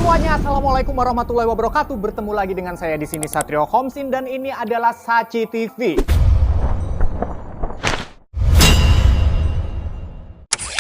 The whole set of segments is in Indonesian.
semuanya, assalamualaikum warahmatullahi wabarakatuh. Bertemu lagi dengan saya di sini Satrio Homsin dan ini adalah Sachi TV.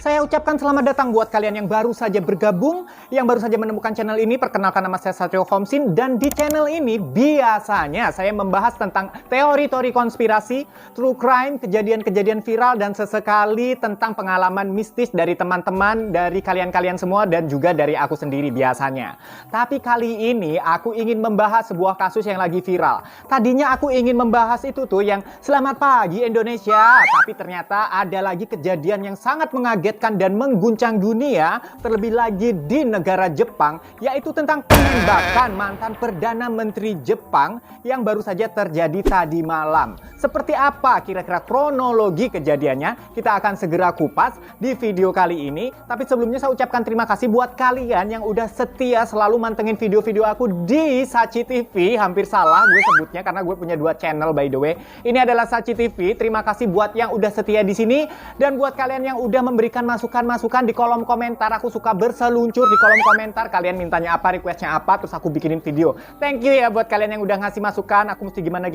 Saya ucapkan selamat datang buat kalian yang baru saja bergabung, yang baru saja menemukan channel ini. Perkenalkan, nama saya Satrio Homsin, dan di channel ini biasanya saya membahas tentang teori-teori konspirasi, true crime, kejadian-kejadian viral, dan sesekali tentang pengalaman mistis dari teman-teman, dari kalian-kalian semua, dan juga dari aku sendiri biasanya. Tapi kali ini aku ingin membahas sebuah kasus yang lagi viral. Tadinya aku ingin membahas itu tuh yang selamat pagi Indonesia, tapi ternyata ada lagi kejadian yang sangat mengagetkan dan mengguncang dunia, terlebih lagi di negara Jepang, yaitu tentang penembakan mantan Perdana Menteri Jepang yang baru saja terjadi tadi malam. Seperti apa kira-kira kronologi kejadiannya? Kita akan segera kupas di video kali ini. Tapi sebelumnya saya ucapkan terima kasih buat kalian yang udah setia selalu mantengin video-video aku di Sachi TV. Hampir salah gue sebutnya karena gue punya 2 channel by the way. Ini adalah Sachi TV. Terima kasih buat yang udah setia di sini, dan buat kalian yang udah memberikan masukan-masukan di kolom komentar. Aku suka berseluncur di kolom komentar. Kalian mintanya apa, requestnya apa, terus aku bikinin video. Thank you ya buat kalian yang udah ngasih masukan. Aku mesti gimana.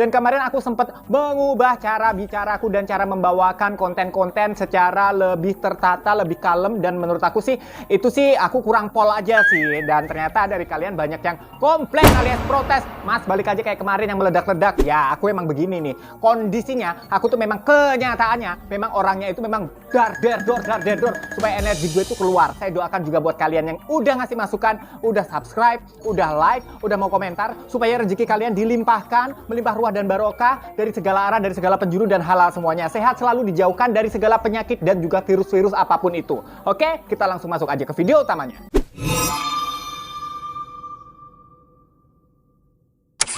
Dan kemarin aku sempat mengubah cara bicaraku dan cara membawakan konten-konten secara lebih tertata, lebih kalem, dan menurut aku sih itu sih aku kurang pol aja sih. Dan ternyata dari kalian banyak yang komplain alias protes. Mas, balik aja kayak kemarin yang meledak-ledak. Ya, aku emang begini nih. Kondisinya, aku tuh memang kenyataannya, memang orangnya itu memang dar der dor supaya energi gue itu keluar. Saya doakan juga buat kalian yang udah ngasih masukan, udah subscribe, udah like, udah mau komentar, supaya rezeki kalian dilimpahkan, melimpah ruah dan barokah dari segala arah, dari segala penjuru dan halal semuanya. Sehat selalu, dijauhkan dari segala penyakit dan juga virus-virus apapun itu. Oke, kita langsung masuk aja ke video utamanya.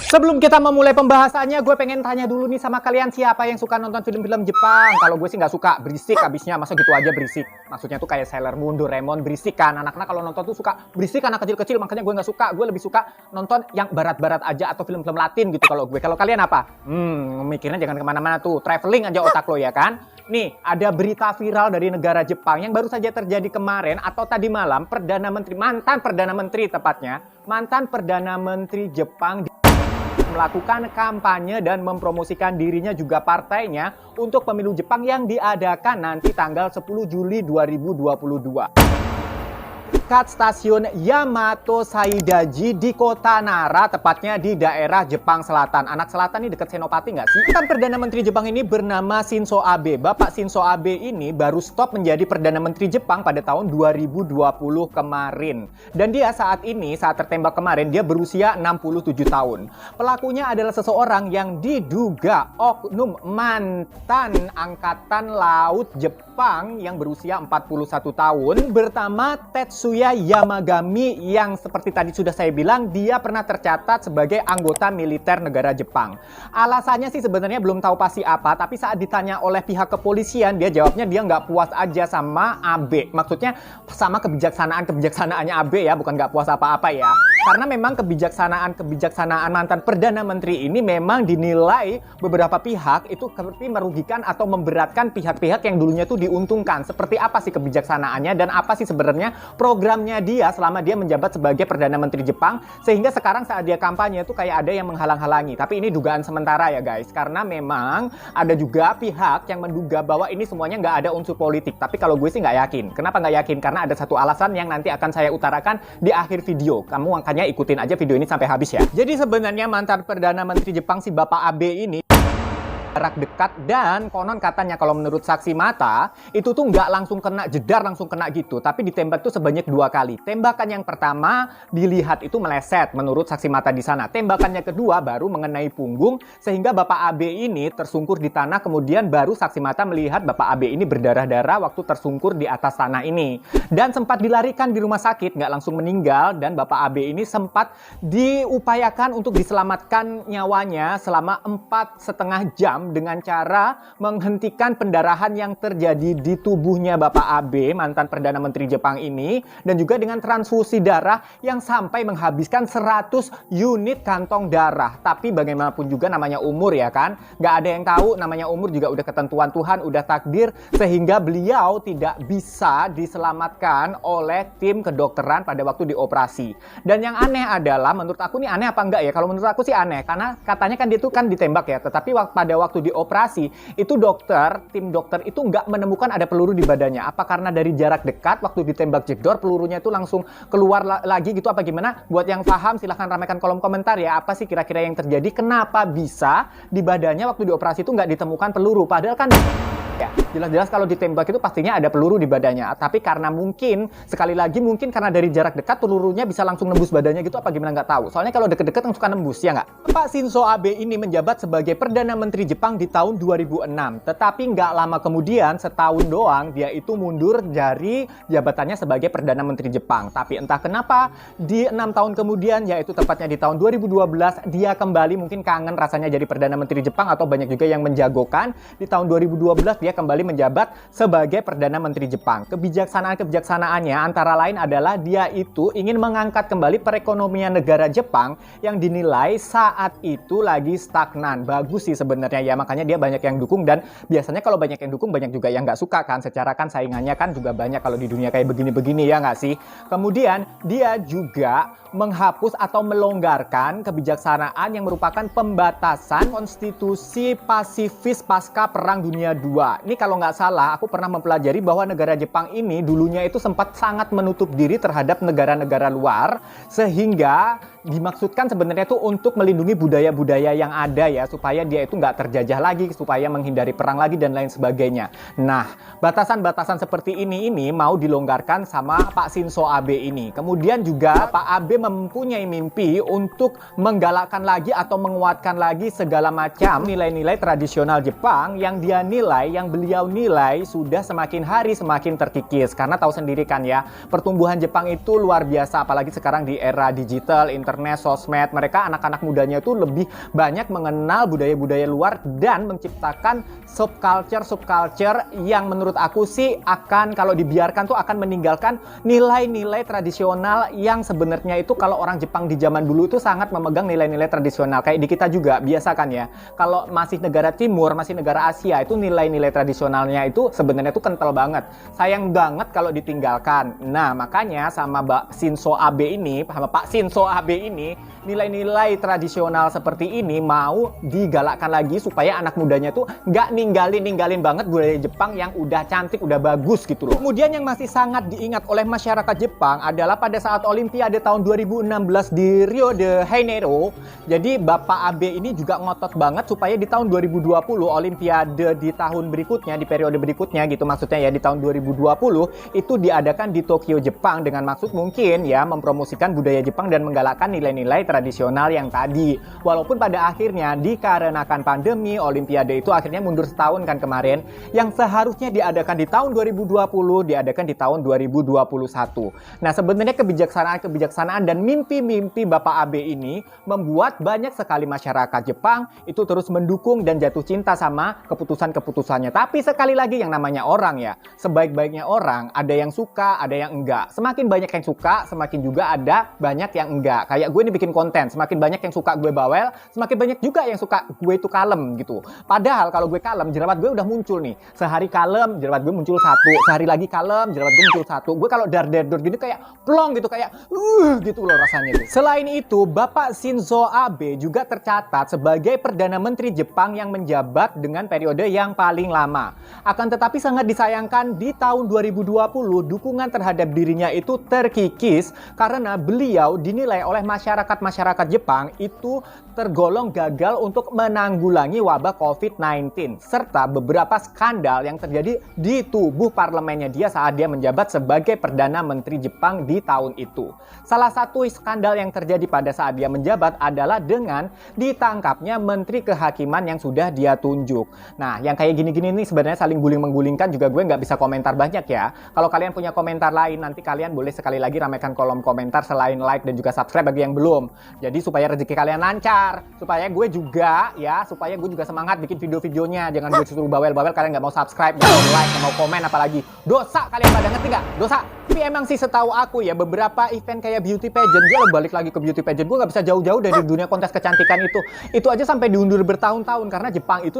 Sebelum kita memulai pembahasannya, gue pengen tanya dulu nih sama kalian, siapa yang suka nonton film-film Jepang? Kalau gue sih nggak suka, berisik abisnya, masa gitu aja berisik. Maksudnya tuh kayak Sailor Moon, Doraemon, berisik kan. Anak-anak kalau nonton tuh suka berisik, anak kecil-kecil, makanya gue nggak suka. Gue lebih suka nonton yang barat-barat aja atau film-film Latin gitu kalau gue. Kalau kalian apa? Mikirnya jangan kemana-mana tuh, traveling aja otak lo ya kan? Nih, ada berita viral dari negara Jepang yang baru saja terjadi kemarin atau tadi malam. Mantan Perdana Menteri Jepang melakukan kampanye dan mempromosikan dirinya juga partainya untuk pemilu Jepang yang diadakan nanti tanggal 10 Juli 2022. Dekat stasiun Yamato Saidaiji di kota Nara, tepatnya di daerah Jepang Selatan. Anak selatan ini dekat Senopati nggak sih? Kan Perdana Menteri Jepang ini bernama Shinzo Abe. Bapak Shinzo Abe ini baru stop menjadi Perdana Menteri Jepang pada tahun 2020 kemarin. Dan dia saat tertembak kemarin, dia berusia 67 tahun. Pelakunya adalah seseorang yang diduga oknum mantan Angkatan Laut Jepang yang berusia 41 tahun bernama Tetsuya Yamagami, yang seperti tadi sudah saya bilang, dia pernah tercatat sebagai anggota militer negara Jepang. Alasannya sih sebenarnya belum tahu pasti apa, tapi saat ditanya oleh pihak kepolisian, dia jawabnya dia nggak puas aja sama Abe. Maksudnya sama kebijaksanaannya Abe ya, bukan nggak puas apa-apa ya. Karena memang kebijaksanaan mantan Perdana Menteri ini memang dinilai beberapa pihak itu seperti merugikan atau memberatkan pihak-pihak yang dulunya tuh diuntungkan. Seperti apa sih kebijaksanaannya dan apa sih sebenarnya programnya dia selama dia menjabat sebagai Perdana Menteri Jepang, sehingga sekarang saat dia kampanye itu kayak ada yang menghalang-halangi. Tapi ini dugaan sementara ya guys, karena memang ada juga pihak yang menduga bahwa ini semuanya nggak ada unsur politik. Tapi kalau gue sih nggak yakin. Kenapa nggak yakin? Karena ada satu alasan yang nanti akan saya utarakan di akhir video. Kamu makanya ikutin aja video ini sampai habis ya. Jadi sebenarnya mantan Perdana Menteri Jepang si Bapak Abe ini jarak dekat, dan konon katanya kalau menurut saksi mata itu tuh nggak langsung kena jedar, langsung kena gitu, tapi ditembak tuh sebanyak 2 kali. Tembakan yang pertama dilihat itu meleset menurut saksi mata di sana. Tembakannya kedua baru mengenai punggung sehingga Bapak Abe ini tersungkur di tanah, kemudian baru saksi mata melihat Bapak Abe ini berdarah-darah waktu tersungkur di atas tanah ini, dan sempat dilarikan di rumah sakit, nggak langsung meninggal, dan Bapak Abe ini sempat diupayakan untuk diselamatkan nyawanya selama 4,5 jam macam dengan cara menghentikan pendarahan yang terjadi di tubuhnya Bapak Abe, mantan Perdana Menteri Jepang ini, dan juga dengan transfusi darah yang sampai menghabiskan 100 unit kantong darah. Tapi bagaimanapun juga namanya umur ya kan, nggak ada yang tahu, namanya umur juga udah ketentuan Tuhan, udah takdir, sehingga beliau tidak bisa diselamatkan oleh tim kedokteran pada waktu dioperasi. Dan yang aneh adalah, menurut aku ini aneh apa enggak ya? Kalau menurut aku sih aneh, karena katanya kan dia itu kan ditembak ya, tetapi pada waktu dioperasi itu tim dokter itu nggak menemukan ada peluru di badannya. Apa karena dari jarak dekat waktu ditembak jedor pelurunya itu langsung keluar lagi gitu apa gimana? Buat yang paham silahkan ramaikan kolom komentar ya, apa sih kira-kira yang terjadi, kenapa bisa di badannya waktu dioperasi itu nggak ditemukan peluru, padahal kan ya, jelas-jelas kalau ditembak itu pastinya ada peluru di badannya. Tapi karena mungkin, sekali lagi mungkin karena dari jarak dekat pelurunya bisa langsung nembus badannya gitu apa gimana nggak tahu. Soalnya kalau deket-deket langsung suka nembus, ya nggak? Pak Shinzo Abe ini menjabat sebagai Perdana Menteri Jepang di tahun 2006. Tetapi nggak lama kemudian, setahun doang, dia itu mundur dari jabatannya sebagai Perdana Menteri Jepang. Tapi entah kenapa, di 6 tahun kemudian, yaitu tepatnya di tahun 2012, dia kembali mungkin kangen rasanya jadi Perdana Menteri Jepang, atau banyak juga yang menjagokan. Di tahun 2012, dia kembali menjabat sebagai Perdana Menteri Jepang. Kebijaksanaan-kebijaksanaannya antara lain adalah dia itu ingin mengangkat kembali perekonomian negara Jepang yang dinilai saat itu lagi stagnan. Bagus sih sebenarnya ya, makanya dia banyak yang dukung, dan biasanya kalau banyak yang dukung banyak juga yang nggak suka kan, secara kan saingannya kan juga banyak kalau di dunia kayak begini-begini, ya nggak sih? Kemudian dia juga menghapus atau melonggarkan kebijaksanaan yang merupakan pembatasan konstitusi pasifis pasca Perang Dunia II. Ini kalau nggak salah, aku pernah mempelajari bahwa negara Jepang ini dulunya itu sempat sangat menutup diri terhadap negara-negara luar, sehingga dimaksudkan sebenarnya itu untuk melindungi budaya-budaya yang ada ya, supaya dia itu nggak terjajah lagi, supaya menghindari perang lagi dan lain sebagainya. Nah, batasan-batasan seperti ini mau dilonggarkan sama Pak Shinzo Abe ini. Kemudian juga Pak Abe mempunyai mimpi untuk menggalakkan lagi atau menguatkan lagi segala macam nilai-nilai tradisional Jepang yang dia nilai, yang beliau nilai sudah semakin hari semakin terkikis. Karena tahu sendiri kan ya, pertumbuhan Jepang itu luar biasa, apalagi sekarang di era digital, internet, sosmed, mereka anak-anak mudanya itu lebih banyak mengenal budaya-budaya luar dan menciptakan subculture yang menurut aku sih akan, kalau dibiarkan tuh akan meninggalkan nilai-nilai tradisional yang sebenarnya itu kalau orang Jepang di zaman dulu itu sangat memegang nilai-nilai tradisional. Kayak di kita juga biasa kan ya, kalau masih negara timur, masih negara Asia, itu nilai-nilai tradisionalnya itu sebenarnya itu kental banget. Sayang banget kalau ditinggalkan. Nah, makanya sama Pak Shinzo Abe ini, nilai-nilai tradisional seperti ini mau digalakkan lagi supaya anak mudanya tuh nggak ninggalin banget budaya Jepang yang udah cantik, udah bagus gitu loh. Kemudian yang masih sangat diingat oleh masyarakat Jepang adalah pada saat Olimpiade tahun 2016 di Rio de Janeiro. Jadi Bapak Abe ini juga ngotot banget supaya di tahun 2020 Olimpiade di tahun berikutnya, di periode berikutnya gitu maksudnya ya, di tahun 2020 itu diadakan di Tokyo, Jepang, dengan maksud mungkin ya mempromosikan budaya Jepang dan menggalakkan nilai-nilai tradisional yang tadi. Walaupun pada akhirnya dikarenakan pandemi, Olimpiade itu akhirnya mundur setahun kan kemarin, yang seharusnya diadakan di tahun 2020 diadakan di tahun 2021. Nah, sebenarnya kebijaksanaan dan mimpi-mimpi Bapak Abe ini membuat banyak sekali masyarakat Jepang itu terus mendukung dan jatuh cinta sama keputusan-keputusannya. Tapi sekali lagi yang namanya orang ya, sebaik-baiknya orang ada yang suka, ada yang enggak. Semakin banyak yang suka, semakin juga ada banyak yang enggak. Kayak gue ini bikin konten, semakin banyak yang suka gue bawel, semakin banyak juga yang suka gue itu kalem gitu. Padahal kalau gue kalem, jerawat gue udah muncul nih. Sehari kalem, jerawat gue muncul satu. Sehari lagi kalem, jerawat gue muncul satu. Gue kalau dar-dar gini kayak plong gitu, kayak gitu loh rasanya tuh. Selain itu, Bapak Shinzo Abe juga tercatat sebagai Perdana Menteri Jepang yang menjabat dengan periode yang paling lama. Akan tetapi sangat disayangkan di tahun 2020 dukungan terhadap dirinya itu terkikis karena beliau dinilai oleh masyarakat Jepang itu tergolong gagal untuk menanggulangi wabah COVID-19 serta beberapa skandal yang terjadi di tubuh parlemennya dia saat dia menjabat sebagai Perdana Menteri Jepang di tahun itu. Salah satu skandal yang terjadi pada saat dia menjabat adalah dengan ditangkapnya Menteri Kehakiman yang sudah dia tunjuk. Nah, yang kayak gini-gini ini sebenarnya saling guling-menggulingkan juga gue nggak bisa komentar banyak ya. Kalau kalian punya komentar lain, nanti kalian boleh sekali lagi ramaikan kolom komentar selain like dan juga subscribe bagi yang belum. Jadi supaya rezeki kalian lancar, supaya gue juga semangat bikin video-videonya. Jangan gue suruh bawel-bawel kalian nggak mau subscribe, nggak mau like, nggak mau komen apalagi. Dosa kalian pada ngerti nggak? Dosa. Tapi emang sih setahu aku ya, beberapa event kayak beauty pageant, gue balik lagi ke beauty pageant, gue nggak bisa jauh-jauh dari dunia kontes kecantikan itu. Itu aja sampai diundur bertahun-tahun karena Jepang itu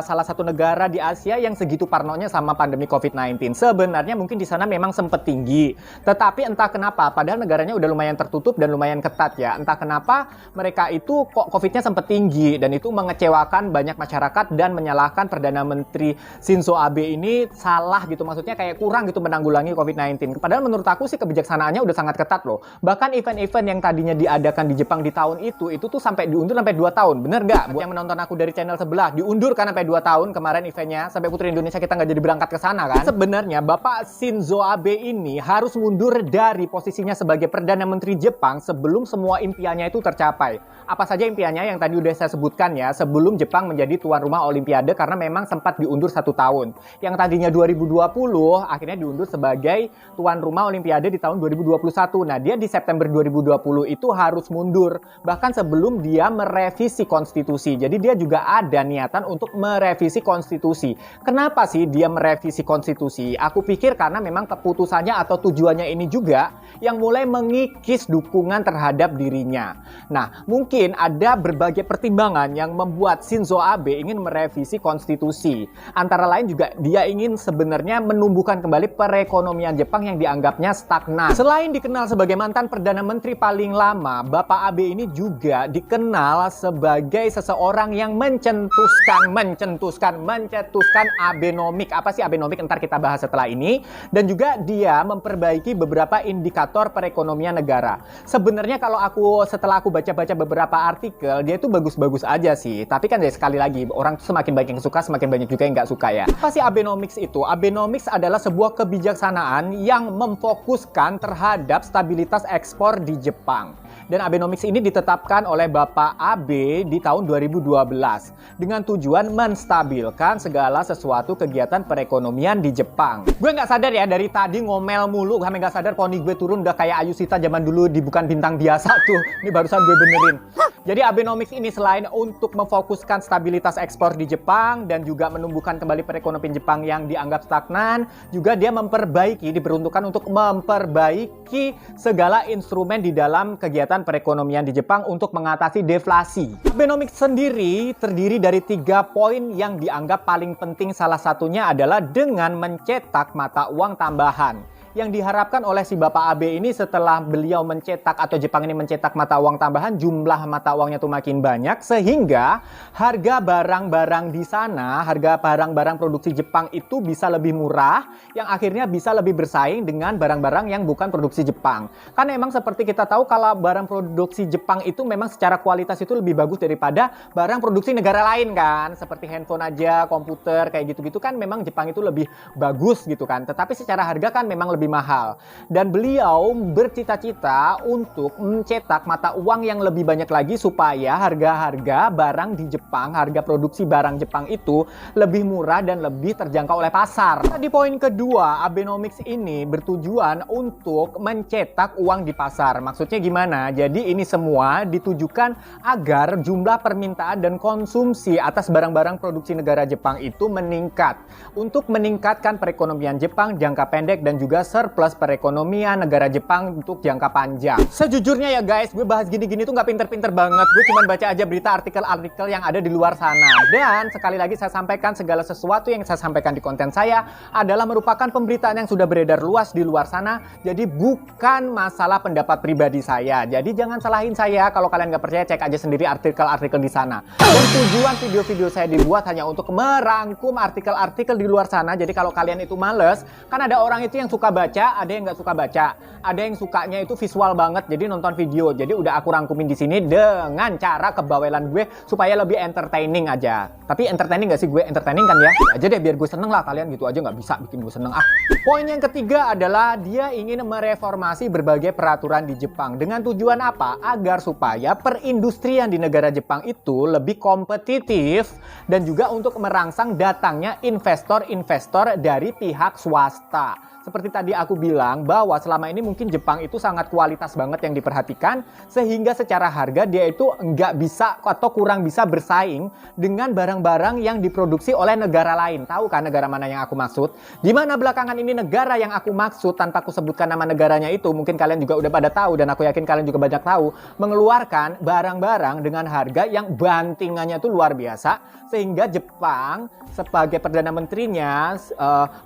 salah satu negara di Asia yang segitu parnonya sama pandemi COVID-19. Sebenarnya mungkin di sana memang sempat tinggi, tetapi entah kenapa, padahal negaranya udah lumayan tertutup dan lumayan ketat ya. Entah kenapa mereka itu kok COVID-nya sempat tinggi dan itu mengecewakan banyak masyarakat dan menyalahkan Perdana Menteri Shinzo Abe ini salah gitu, maksudnya kayak kurang gitu menanggulangi COVID-19. Padahal menurut aku sih kebijaksanaannya udah sangat ketat loh. Bahkan event-event yang tadinya diadakan di Jepang di tahun itu tuh sampai diundur sampai 2 tahun. Bener nggak? Buat yang menonton aku dari channel sebelah, diundur kan sampai 2 tahun kemarin eventnya. Sampai Putri Indonesia kita nggak jadi berangkat ke sana kan. Sebenarnya Bapak Shinzo Abe ini harus mundur dari posisinya sebagai Perdana Menteri Jepang sebelum semua impiannya itu tercapai. Apa saja impiannya yang tadi udah saya sebutkan ya, sebelum Jepang menjadi tuan rumah Olimpiade karena memang sempat diundur 1 tahun. Yang tadinya 2020 akhirnya diundur sebagai tuan rumah Olimpiade di tahun 2021. Nah, dia di September 2020 itu harus mundur. Bahkan sebelum dia merevisi konstitusi. Jadi dia juga ada niatan untuk merevisi konstitusi. Kenapa sih dia merevisi konstitusi? Aku pikir karena memang keputusannya atau tujuannya ini juga yang mulai mengikis dukungan terhadap dirinya. Nah, mungkin ada berbagai pertimbangan yang membuat Shinzo Abe ingin merevisi konstitusi. Antara lain juga dia ingin sebenarnya menumbuhkan kembali perekonomian Jepang yang dianggapnya stagnan. Selain dikenal sebagai mantan Perdana Menteri paling lama, Bapak Abe ini juga dikenal sebagai seseorang yang mencetuskan Abenomics. Apa sih Abenomics? Ntar kita bahas setelah ini. Dan juga dia memperbaiki beberapa indikator perekonomian negara. Sebenarnya kalau setelah aku baca-baca beberapa artikel, dia itu bagus-bagus aja sih. Tapi kan ya sekali lagi, orang tuh semakin banyak yang suka, semakin banyak juga yang nggak suka ya. Apa sih Abenomics itu? Abenomics adalah sebuah kebijaksanaan yang memfokuskan terhadap stabilitas ekspor di Jepang. Dan Abenomics ini ditetapkan oleh Bapak Abe di tahun 2012 dengan tujuan menstabilkan segala sesuatu kegiatan perekonomian di Jepang. Gue nggak sadar ya, dari tadi ngomel mulu, gue nggak sadar poni gue turun udah kayak Ayushita zaman dulu di Bukan Bintang Biasa tuh. Ini barusan gue benerin. Jadi Abenomics ini selain untuk memfokuskan stabilitas ekspor di Jepang dan juga menumbuhkan kembali perekonomian Jepang yang dianggap stagnan, juga dia diperuntukkan untuk memperbaiki segala instrumen di dalam kegiatan perekonomian di Jepang untuk mengatasi deflasi. Abenomics sendiri terdiri dari 3 poin yang dianggap paling penting. Salah satunya adalah dengan mencetak mata uang tambahan. Yang diharapkan oleh si Bapak Abe ini setelah beliau mencetak atau Jepang ini mencetak mata uang tambahan, jumlah mata uangnya tuh makin banyak sehingga harga barang-barang di sana, harga barang-barang produksi Jepang itu bisa lebih murah yang akhirnya bisa lebih bersaing dengan barang-barang yang bukan produksi Jepang. Kan emang seperti kita tahu kalau barang produksi Jepang itu memang secara kualitas itu lebih bagus daripada barang produksi negara lain kan. Seperti handphone aja, komputer kayak gitu-gitu kan memang Jepang itu lebih bagus gitu kan. Tetapi secara harga kan memang lebih mahal. Dan beliau bercita-cita untuk mencetak mata uang yang lebih banyak lagi supaya harga-harga barang di Jepang, harga produksi barang Jepang itu lebih murah dan lebih terjangkau oleh pasar. Di poin kedua, Abenomics ini bertujuan untuk mencetak uang di pasar. Maksudnya gimana? Jadi ini semua ditujukan agar jumlah permintaan dan konsumsi atas barang-barang produksi negara Jepang itu meningkat. Untuk meningkatkan perekonomian Jepang jangka pendek dan juga surplus perekonomian negara Jepang untuk jangka panjang. Sejujurnya ya guys, gue bahas gini-gini tuh nggak pinter-pinter banget. Gue cuma baca aja berita artikel-artikel yang ada di luar sana. Dan sekali lagi saya sampaikan, segala sesuatu yang saya sampaikan di konten saya adalah merupakan pemberitaan yang sudah beredar luas di luar sana. Jadi bukan masalah pendapat pribadi saya. Jadi jangan salahin saya. Kalau kalian nggak percaya, cek aja sendiri artikel-artikel di sana. Dan tujuan video-video saya dibuat hanya untuk merangkum artikel-artikel di luar sana. Jadi kalau kalian itu males, kan ada orang itu yang suka baca, ada yang nggak suka baca. Ada yang sukanya itu visual banget, jadi nonton video. Jadi udah aku rangkumin di sini dengan cara kebawelan gue supaya lebih entertaining aja. Tapi entertaining nggak sih gue? Entertaining kan ya? Ya aja deh biar gue seneng lah, kalian gitu aja nggak bisa bikin gue seneng. Poin yang ketiga adalah dia ingin mereformasi berbagai peraturan di Jepang. Dengan tujuan apa? Agar supaya perindustrian di negara Jepang itu lebih kompetitif dan juga untuk merangsang datangnya investor-investor dari pihak swasta. Seperti tadi aku bilang bahwa selama ini mungkin Jepang itu sangat kualitas banget yang diperhatikan, sehingga secara harga dia itu nggak bisa atau kurang bisa bersaing dengan barang-barang yang diproduksi oleh negara lain. Tahu kan negara mana yang aku maksud? Di mana belakangan ini negara yang aku maksud, tanpa aku sebutkan nama negaranya itu, mungkin kalian juga udah pada tahu dan aku yakin kalian juga banyak tahu, mengeluarkan barang-barang dengan harga yang bantingannya itu luar biasa, sehingga Jepang sebagai Perdana Menterinya,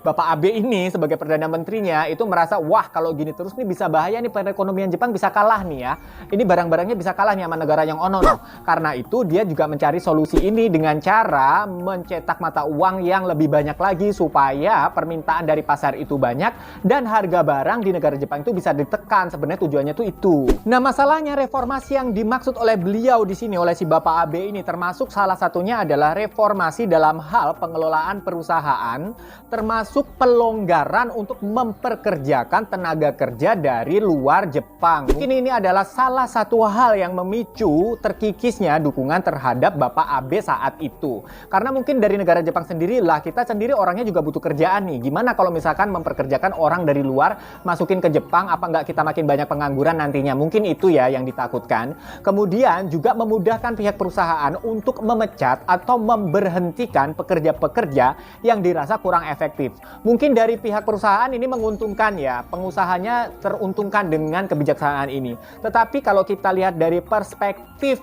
Bapak Abe ini sebagai Perdana Menterinya itu merasa, wah kalau gini terus nih bisa bahaya nih, perekonomian Jepang bisa kalah nih ya. Ini barang-barangnya bisa kalah nih sama negara yang ono. Karena itu dia juga mencari solusi ini dengan cara mencetak mata uang yang lebih banyak lagi supaya permintaan dari pasar itu banyak dan harga barang di negara Jepang itu bisa ditekan. Sebenarnya tujuannya tuh itu. Nah, masalahnya reformasi yang dimaksud oleh beliau di sini, oleh si Bapak Abe ini, termasuk salah satunya adalah reformasi dalam hal pengelolaan perusahaan, termasuk pelonggaran untuk memperkerjakan tenaga kerja dari luar Jepang. Mungkin ini adalah salah satu hal yang memicu terkikisnya dukungan terhadap Bapak Abe saat itu. Karena mungkin dari negara Jepang sendiri lah, kita sendiri orangnya juga butuh kerjaan nih. Gimana kalau misalkan memperkerjakan orang dari luar, masukin ke Jepang, apa nggak kita makin banyak pengangguran nantinya? Mungkin itu ya yang ditakutkan. Kemudian juga memudahkan pihak perusahaan untuk memecat atau memberhentikan pekerja-pekerja yang dirasa kurang efektif. Mungkin dari pihak perusahaan ini menguntungkan ya, pengusahanya teruntungkan dengan kebijaksanaan ini. Tetapi kalau kita lihat dari perspektif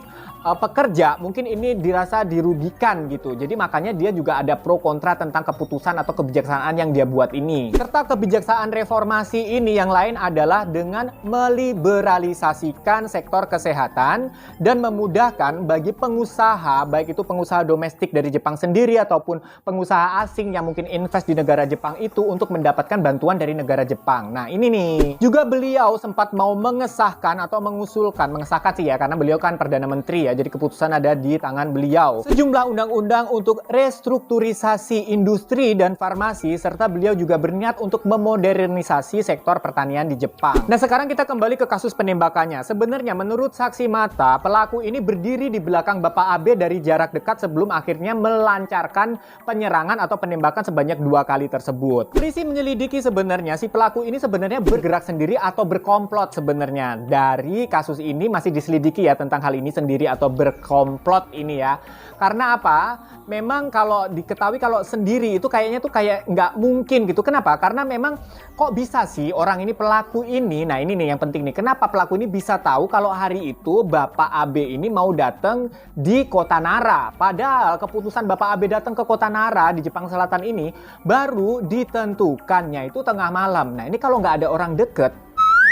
pekerja, mungkin ini dirasa dirugikan gitu. Jadi makanya dia juga ada pro kontra tentang keputusan atau kebijaksanaan yang dia buat ini. Serta kebijaksanaan reformasi ini yang lain adalah dengan meliberalisasikan sektor kesehatan dan memudahkan bagi pengusaha, baik itu pengusaha domestik dari Jepang sendiri ataupun pengusaha asing yang mungkin invest di negara Jepang itu untuk mendapatkan bantuan dari negara Jepang. Nah ini nih, juga beliau sempat mau mengesahkan atau mengusulkan, mengesahkan sih ya, karena beliau kan Perdana Menteri ya, jadi keputusan ada di tangan beliau, sejumlah undang-undang untuk restrukturisasi industri dan farmasi, serta beliau juga berniat untuk memodernisasi sektor pertanian di Jepang. Nah sekarang kita kembali ke kasus penembakannya. Sebenarnya menurut saksi mata, pelaku ini berdiri di belakang Bapak Abe dari jarak dekat sebelum akhirnya melancarkan penyerangan atau penembakan sebanyak 2 kali tersebut. Polisi menyelidiki sebenarnya si pelaku ini sebenarnya bergerak sendiri atau berkomplot sebenarnya. Dari kasus ini masih diselidiki ya tentang hal ini sendiri atau berkomplot ini ya. Karena apa? Memang kalau diketahui kalau sendiri itu kayaknya tuh kayak nggak mungkin gitu. Kenapa? Karena memang kok bisa sih orang ini, pelaku ini, nah ini nih yang penting nih. Kenapa pelaku ini bisa tahu kalau hari itu Bapak Abe ini mau datang di Kota Nara? Padahal keputusan Bapak Abe datang ke Kota Nara di Jepang Selatan ini baru ditentukannya itu tengah malam. Nah ini kalau nggak ada orang deket,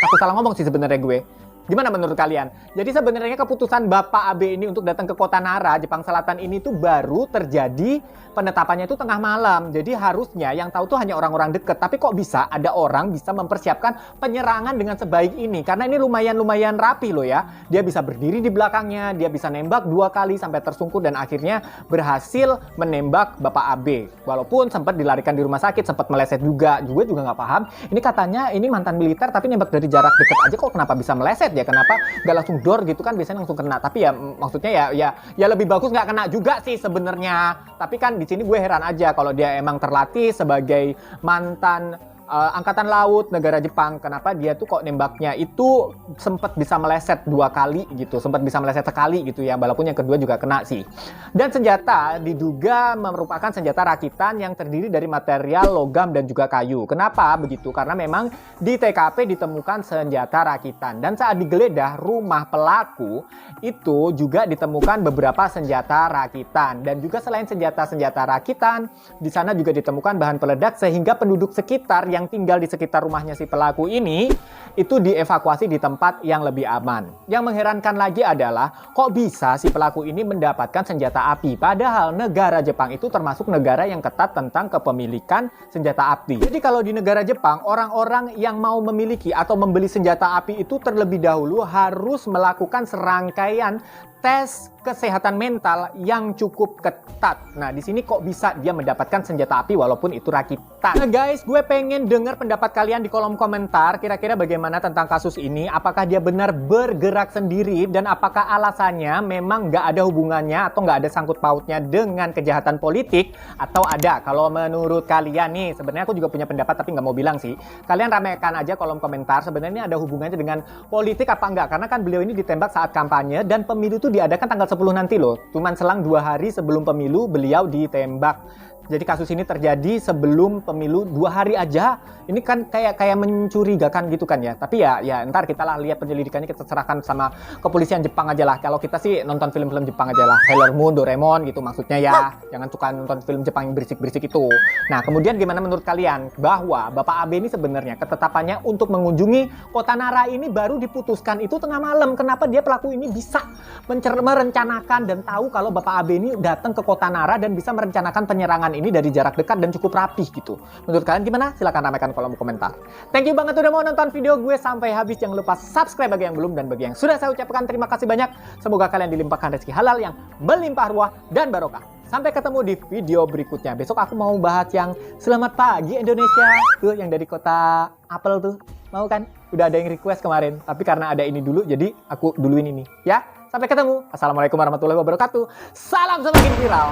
aku salah ngomong sih sebenarnya gue. Gimana menurut kalian? Jadi sebenarnya keputusan Bapak Abe ini untuk datang ke Kota Nara, Jepang Selatan ini tuh baru terjadi penetapannya itu tengah malam. Jadi harusnya yang tahu tuh hanya orang-orang deket. Tapi kok bisa ada orang bisa mempersiapkan penyerangan dengan sebaik ini? Karena ini lumayan rapi loh ya. Dia bisa berdiri di belakangnya, dia bisa nembak 2 kali sampai tersungkur dan akhirnya berhasil menembak Bapak Abe. Walaupun sempat dilarikan di rumah sakit, sempat meleset juga. Gue juga nggak paham. Ini katanya ini mantan militer tapi nembak dari jarak deket aja, kok kenapa bisa meleset? Ya kenapa nggak langsung dor gitu kan, biasanya langsung kena. Tapi ya maksudnya ya lebih bagus nggak kena juga sih sebenarnya. Tapi kan di sini gue heran aja kalau dia emang terlatih sebagai mantan Angkatan Laut negara Jepang, kenapa dia tuh kok nembaknya itu sempat bisa meleset 2 kali gitu, sempat bisa meleset sekali gitu ya, walaupun yang kedua juga kena sih. Dan senjata diduga merupakan senjata rakitan yang terdiri dari material logam dan juga kayu. Kenapa begitu? Karena memang di TKP ditemukan senjata rakitan dan saat digeledah rumah pelaku itu juga ditemukan beberapa senjata rakitan dan juga selain senjata rakitan di sana juga ditemukan bahan peledak sehingga penduduk sekitar yang tinggal di sekitar rumahnya si pelaku ini itu dievakuasi di tempat yang lebih aman. Yang mengherankan lagi adalah kok bisa si pelaku ini mendapatkan senjata api, padahal negara Jepang itu termasuk negara yang ketat tentang kepemilikan senjata api. Jadi kalau di negara Jepang, orang-orang yang mau memiliki atau membeli senjata api itu terlebih dahulu harus melakukan serangkaian tes kesehatan mental yang cukup ketat. Nah, di sini kok bisa dia mendapatkan senjata api walaupun itu rakitan. Nah guys, gue pengen dengar pendapat kalian di kolom komentar. Kira-kira bagaimana tentang kasus ini? Apakah dia benar bergerak sendiri? Dan apakah alasannya memang nggak ada hubungannya atau nggak ada sangkut pautnya dengan kejahatan politik? Atau ada? Kalau menurut kalian nih, sebenarnya aku juga punya pendapat tapi nggak mau bilang sih. Kalian ramaikan aja kolom komentar. Sebenarnya ada hubungannya dengan politik apa enggak? Karena kan beliau ini ditembak saat kampanye dan pemilu itu diadakan tanggal 10 nanti loh. Cuman selang 2 hari sebelum pemilu beliau ditembak. Jadi kasus ini terjadi sebelum pemilu 2 hari aja. Ini kan kayak mencurigakan gitu kan ya. Tapi ya ntar kita lah lihat penyelidikannya, kita serahkan sama kepolisian Jepang aja lah. Kalau kita sih nonton film-film Jepang aja lah. Sailor Moon, Doraemon gitu maksudnya ya. Jangan suka nonton film Jepang yang berisik-berisik itu. Nah kemudian gimana menurut kalian? Bahwa Bapak Abe ini sebenarnya ketetapannya untuk mengunjungi kota Nara ini baru diputuskan itu tengah malam. Kenapa dia pelaku ini bisa merencanakan dan tahu kalau Bapak Abe ini datang ke kota Nara dan bisa merencanakan penyerangan ini dari jarak dekat dan cukup rapih gitu. Menurut kalian gimana? Silahkan ramaikan kolom komentar. Thank you banget udah mau nonton video gue sampai habis. Jangan lupa subscribe bagi yang belum, dan bagi yang sudah saya ucapkan terima kasih banyak. Semoga kalian dilimpahkan rezeki halal yang melimpah ruah dan barokah. Sampai ketemu di video berikutnya. Besok aku mau bahas yang Selamat Pagi Indonesia tuh, yang dari kota Apel tuh. Mau kan? Udah ada yang request kemarin, tapi karena ada ini dulu jadi aku duluin ini ya. Sampai ketemu. Assalamualaikum warahmatullahi wabarakatuh. Salam semakin viral.